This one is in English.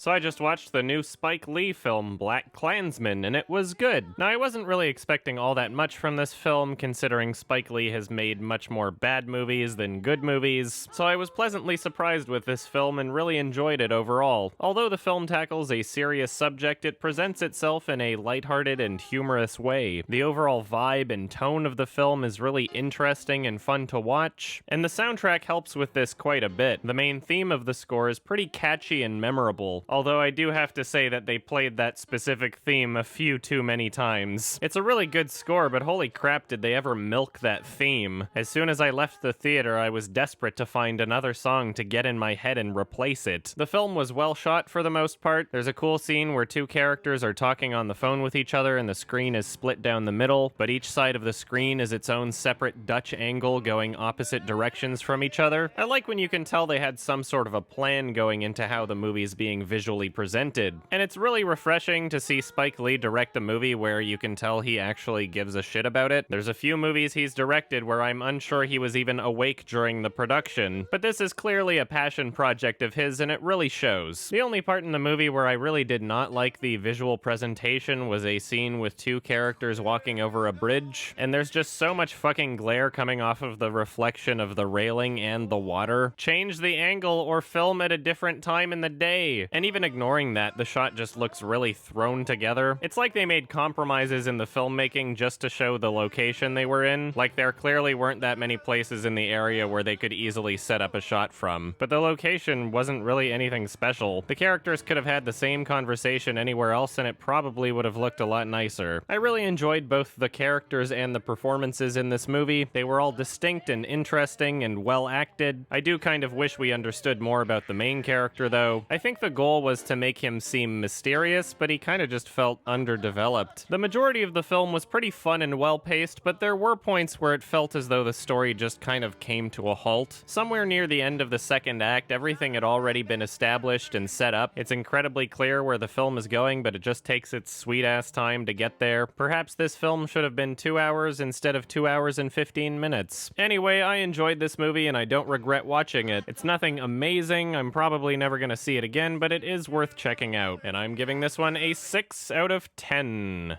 So I just watched the new Spike Lee film, BlacKkKlansman, and it was good. Now, I wasn't really expecting all that much from this film, considering Spike Lee has made much more bad movies than good movies, so I was pleasantly surprised with this film and really enjoyed it overall. Although the film tackles a serious subject, it presents itself in a lighthearted and humorous way. The overall vibe and tone of the film is really interesting and fun to watch, and the soundtrack helps with this quite a bit. The main theme of the score is pretty catchy and memorable, although I do have to say that they played that specific theme a few too many times. It's a really good score, but holy crap did they ever milk that theme. As soon as I left the theater, I was desperate to find another song to get in my head and replace it. The film was well shot for the most part. There's a cool scene where two characters are talking on the phone with each other and the screen is split down the middle, but each side of the screen is its own separate Dutch angle going opposite directions from each other. I like when you can tell they had some sort of a plan going into how the movie's being visually presented. And it's really refreshing to see Spike Lee direct a movie where you can tell he actually gives a shit about it. There's a few movies he's directed where I'm unsure he was even awake during the production, but this is clearly a passion project of his and it really shows. The only part in the movie where I really did not like the visual presentation was a scene with two characters walking over a bridge, and there's just so much fucking glare coming off of the reflection of the railing and the water. Change the angle or film at a different time in the day. And even ignoring that, the shot just looks really thrown together. It's like they made compromises in the filmmaking just to show the location they were in. Like there clearly weren't that many places in the area where they could easily set up a shot from. But the location wasn't really anything special. The characters could have had the same conversation anywhere else and it probably would have looked a lot nicer. I really enjoyed both the characters and the performances in this movie. They were all distinct and interesting and well acted. I do kind of wish we understood more about the main character though. I think the goal was to make him seem mysterious, but he kind of just felt underdeveloped. The majority of the film was pretty fun and well paced, but there were points where it felt as though the story just kind of came to a halt. Somewhere near the end of the second act, everything had already been established and set up. It's incredibly clear where the film is going, but it just takes its sweet ass time to get there. Perhaps this film should have been 2 hours instead of 2 hours and 15 minutes. Anyway, I enjoyed this movie and I don't regret watching it. It's nothing amazing, I'm probably never gonna see it again, but it is worth checking out. And I'm giving this one a 6 out of 10.